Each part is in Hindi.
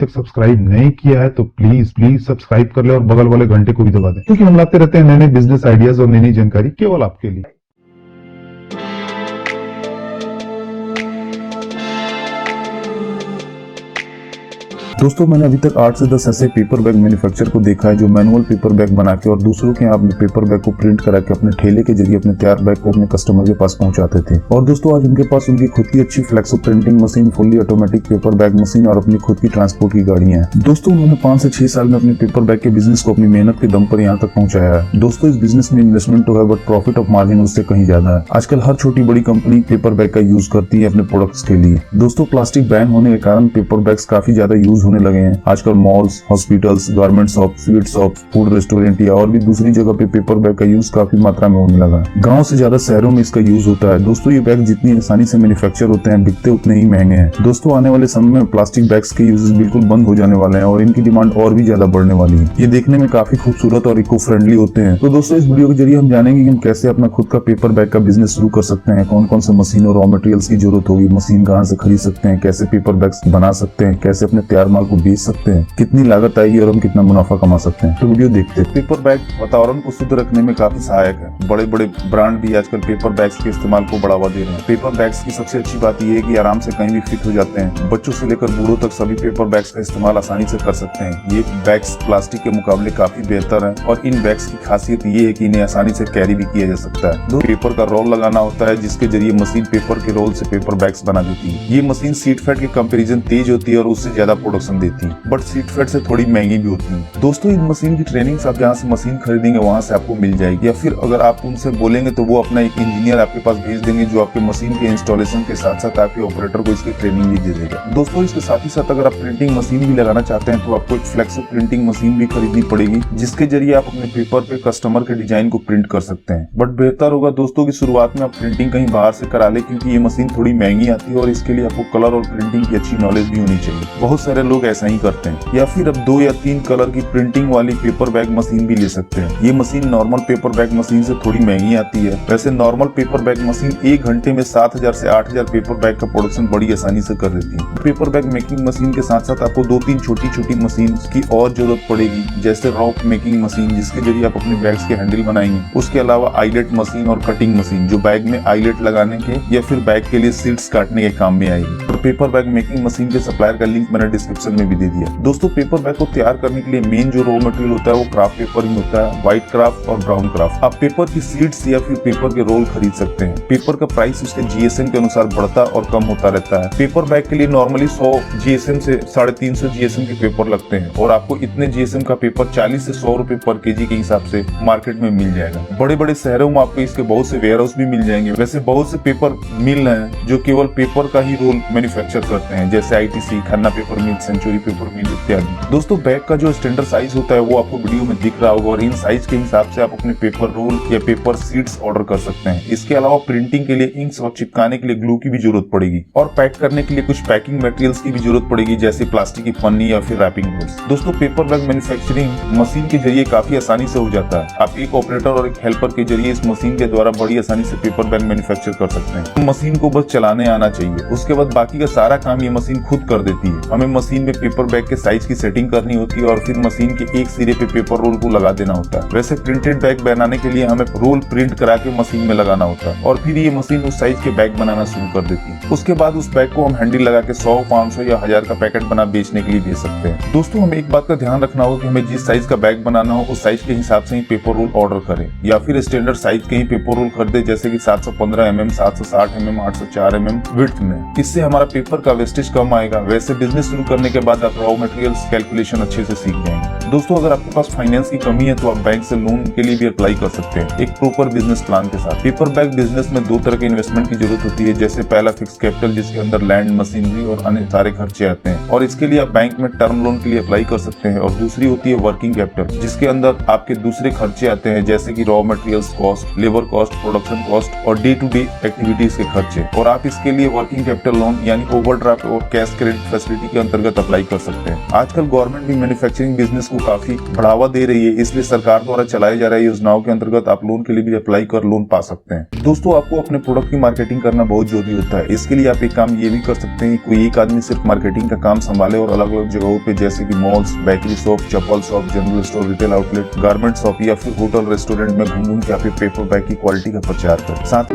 तक सब्सक्राइब नहीं किया है तो प्लीज प्लीज सब्सक्राइब कर ले और बगल वाले घंटे को भी दबा दे, क्योंकि हम लाते रहते हैं नए नए बिजनेस आइडियाज और नई नई जानकारी केवल आपके लिए। दोस्तों, मैंने अभी तक 8 से 10 ऐसे पेपर बैग मैन्युफैक्चर को देखा है जो मैनुअल पेपर बैग बना के और दूसरों के यहाँ अपने पेपर बैग को प्रिंट करा के अपने ठेले के जरिए अपने तैयार बैग को अपने कस्टमर के पास पहुंचाते थे। और दोस्तों, आज उनके पास उनकी खुद की अच्छी flexo printing machine, fully automatic paper bag machine और अपनी खुद की ट्रांसपोर्ट की गाड़ियां हैं। दोस्तों, उन्होंने 5 से 6 साल में अपने पेपर बैग के बिजनेस को अपनी मेहनत के दम पर यहाँ तक पहुंचाया है। दोस्तों, इस बिजनेस में इन्वेस्टमेंट तो है बट प्रॉफिट ऑफ मार्जिन उससे कहीं ज्यादा है। आजकल हर छोटी बड़ी कंपनी पेपर बैग का यूज करती है अपने प्रोडक्ट्स के लिए। दोस्तों, प्लास्टिक बैन होने के कारण पेपर बैग्स काफी ज्यादा यूज होने लगे हैं। आजकल malls, hospitals, garment shop, sweet shop, food restaurant या और भी दूसरी जगह पे पेपर बैग का यूज काफी मात्रा में होने लगा। गांव से ज्यादा शहरों में इसका यूज होता है। दोस्तों, ये बैग जितनी आसानी से मैन्युफैक्चर होते हैं, बिकते उतने ही महंगे हैं। दोस्तों, आने वाले समय में प्लास्टिक बैग्स के यूजेस बिल्कुल बंद हो जाने वाले हैं और इनकी डिमांड और भी ज्यादा बढ़ने वाली है। ये देखने में काफी खूबसूरत और इको फ्रेंडली होते हैं। तो दोस्तों, इस वीडियो के जरिए हम जानेंगे कि हम कैसे अपना खुद का पेपर बैग का बिजनेस शुरू कर सकते हैं, कौन कौन से मशीन और रॉ मटेरियल्स की जरूरत होगी, मशीन कहाँ से खरीद सकते हैं, कैसे पेपर बैग्स बना सकते हैं, कैसे अपने तैयार माल को बेच सकते हैं, कितनी लागत आएगी और हम कितना मुनाफा कमा सकते हैं। तो वीडियो देखते हैं। पेपर बैग वातावरण को शुद्ध रखने में काफी सहायक है। बड़े बड़े ब्रांड भी आजकल पेपर बैग्स के इस्तेमाल को बढ़ावा दे रहे हैं। पेपर बैग्स की सबसे अच्छी बात यह है कि आराम से कहीं भी फिट हो जाते हैं। बच्चों से लेकर बूढ़ों तक सभी पेपर बैग्स का इस्तेमाल आसानी से कर सकते हैं। ये बैग्स प्लास्टिक के मुकाबले काफी बेहतर है और इन बैग्स की खासियत ये है कि इन्हें आसानी से कैरी भी किया जा सकता है। दो पेपर का रोल लगाना होता है जिसके जरिए मशीन पेपर के रोल से पेपर बैग्स बना देती है। ये मशीन सीट फैट के कंपेरिजन तेज होती है और उससे ज्यादा प्रोडक्शन देती है, बट सीट फैट से थोड़ी महंगी भी होती है। दोस्तों, इन मशीन की ट्रेनिंग आप जहाँ से मशीन खरीदेंगे वहाँ से आपको मिल जाएगी, या फिर अगर आप उनसे बोलेंगे तो वो अपना एक इंजीनियर आपके पास भेज देंगे जो आपके मशीन के इंस्टॉलेशन के साथ साथ आपके ऑपरेटर को इसकी ट्रेनिंग भी दे देगा। दोस्तों, इसके साथ ही साथ अगर आप प्रिंटिंग मशीन भी लगाना चाहते हैं तो आपको एक फ्लेक्सो प्रिंटिंग मशीन भी खरीदनी पड़ेगी जिसके जरिए आप अपने पेपर पे कस्टमर के डिजाइन को प्रिंट कर सकते हैं। बट बेहतर होगा दोस्तों की शुरुआत में आप प्रिंटिंग कहीं बाहर से करा ले, क्योंकि ये मशीन थोड़ी महंगी आती है और इसके लिए आपको कलर और प्रिंटिंग की अच्छी नॉलेज भी होनी चाहिए। बहुत सारे लोग ऐसा ही करते हैं। या फिर अब 2 या 3 कलर की प्रिंटिंग वाली पेपर बैग मशीन भी ले सकते हैं। ये machine normal paper bag machine से थोड़ी महंगी आती है। वैसे नॉर्मल पेपर बैग मशीन 1 घंटे में 7000 से 8000 पेपर बैग का प्रोडक्शन बड़ी आसानी से कर देती है। पेपर बैग मेकिंग मशीन के साथ साथ आपको 2-3 छोटी छोटी मशीन की और जरूरत पड़ेगी, जैसे रॉक मेकिंग मशीन जिसके जरिए आप अपने बैग्स के हैंडल बनाएंगे। उसके अलावा आईलेट मशीन और कटिंग मशीन जो बैग में आईलेट लगाने के या फिर बैग के लिए सीट्स काटने के काम में आएगी। और पेपर बैग मेकिंग मशीन के सप्लायर का लिंक मैंने डिस्क्रिप्शन में भी दे दिया। दोस्तों, पेपर बैग को तैयार करने के लिए मेन जो रॉ मटेरियल होता है वो क्राफ्ट पेपर ही होता है, व्हाइट क्राफ्ट और ब्राउन क्राफ्ट। आप पेपर की सीड्स या फिर पेपर के रोल खरीद सकते हैं। पेपर का प्राइस उसके जीएसएम के अनुसार बढ़ता और कम होता रहता है। पेपर बैग के लिए नॉर्मली 100 जीएसएम से 350 जीएसएम के पेपर लगते हैं और आपको इतने जीएसएम का पेपर 40 से 100 रुपए पर केजी के हिसाब से मार्केट में मिल जाएगा। बड़े बड़े शहरों में आपको इसके बहुत से वेयर हाउस भी मिल जाएंगे। वैसे बहुत से पेपर मिल हैं जो केवल पेपर का ही रोल मैन्युफैक्चर करते हैं, जैसे आईटीसी, खन्ना पेपर मिल, सेंचुरी पेपर मिल इत्यादि। दोस्तों, बैग का जो स्टैंडर्ड साइज होता है वो आपको वीडियो में दिख रहा होगा और इन साइज के हिसाब से आप अपने पेपर रोल या पेपर सीड्स ऑर्डर कर सकते हैं। इसके अलावा प्रिंटिंग के लिए इंक्स और चिपकाने के लिए ग्लू की भी जरूरत पड़ेगी और पैक करने के लिए कुछ पैकिंग मटेरियल्स की भी जरूरत पड़ेगी, जैसे प्लास्टिक की पन्नी या फिर रैपिंग बोर्ड्स। दोस्तों, पेपर बैग मैन्युफैक्चरिंग मशीन के जरिए काफी आसानी से हो जाता है। आप एक ऑपरेटर और एक हेल्पर के जरिए इस मशीन के द्वारा बड़ी आसानी से पेपर बैग मैन्युफैक्चर कर सकते हैं। मशीन को बस चलाने आना चाहिए, उसके बाद बाकी का सारा काम ये मशीन खुद कर देती है। हमें मशीन में पेपर बैग के साइज की सेटिंग करनी होती है और फिर मशीन के एक सिरे पे पेपर रोल को लगा देना होता है। वैसे प्रिंटेड बैग बनाने के लिए हमें रोल प्रिंट करा के मशीन में लगाना होता है और फिर ये मशीन उस साइज के बैग बनाना शुरू कर देती है। उसके बाद उस बैग को हम हैंडल लगा के 100, 500 या 1000 का पैकेट बना बेचने के लिए दे सकते हैं। दोस्तों, हमें एक बात का ध्यान रखना होगा कि हमें जिस साइज का बैग बनाना हो उस साइज के हिसाब से ही पेपर रोल ऑर्डर करें, या फिर स्टैंडर्ड साइज के ही पेपर रोल खरीदे, जैसे कि 715 mm, 760 mm, 804 mm विड्थ में। इससे हमारा पेपर का वेस्टेज कम आएगा। वैसे बिजनेस शुरू करने के बाद आप रॉ मटेरियल्स कैलकुलेशन अच्छे से सीख जाएंगे। दोस्तों, अगर आपके पास फाइनेंस की कमी है तो आप बैंक से लोन के लिए भी अप्लाई कर सकते हैं एक प्रॉपर बिजनेस प्लान के साथ। पेपर बैग बिजनेस में 2 तरह के इन्वेस्टमेंट की जरूरत होती है, जैसे पहला फिक्स कैपिटल जिसके अंदर लैंड, मशीनरी और अन्य सारे खर्चे आते हैं और इसके लिए आप बैंक में टर्म लोन के लिए अप्लाई कर सकते हैं। और दूसरी होती है वर्किंग कैपिटल जिसके अंदर आपके दूसरे खर्चे आते हैं, जैसे कि raw materials cost, labour cost, production cost और डे टू डे एक्टिविटीज के खर्चे। और आप इसके लिए वर्किंग कैपिटल लोन यानी ओवरड्राफ्ट और कैश क्रेडिट फैसिलिटी के अंतर्गत अप्लाई कर सकते हैं। आजकल गवर्नमेंट भी मैन्युफैक्चरिंग बिजनेस को काफी बढ़ावा दे रही है, इसलिए सरकार द्वारा चलाई जा रही योजनाओं के अंतर्गत आप लोन के लिए भी अप्लाई कर लोन पा सकते हैं। दोस्तों, आपको अपने प्रोडक्ट की मार्केटिंग करना बहुत जरूरी होता है। इसके लिए आप एक काम ये भी कर सकते हैं, कोई एक आदमी सिर्फ मार्केटिंग का काम संभाले और अलग अलग जगहों पे जैसे कि मॉल्स, बेकरी शॉप, चप्पल shop, general store, retail outlet, garment shop या फिर होटल रेस्टोरेंट में घूम घूम के आप पेपर बैग की क्वालिटी का प्रचार करें। साथ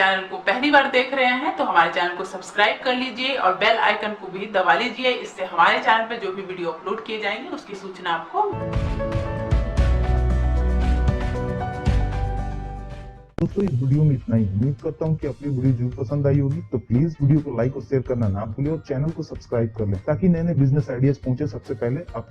चैनल को पहली बार देख रहे हैं तो हमारे चैनल को सब्सक्राइब कर लीजिए और बेल आइकन को भी दबा लीजिए। इससे हमारे चैनल पर जो भी वीडियो अपलोड किए जाएंगे उसकी सूचना आपको। दोस्तों इस वीडियो में इतना ही। उम्मीद करता हूँ कि अपनी वीडियो जरूर पसंद आई होगी, तो प्लीज वीडियो को लाइक और शेयर करना ना भूलें और चैनल को सब्सक्राइब कर लें ताकि नए नए बिजनेस आइडियाज पहुंचे सबसे पहले आपके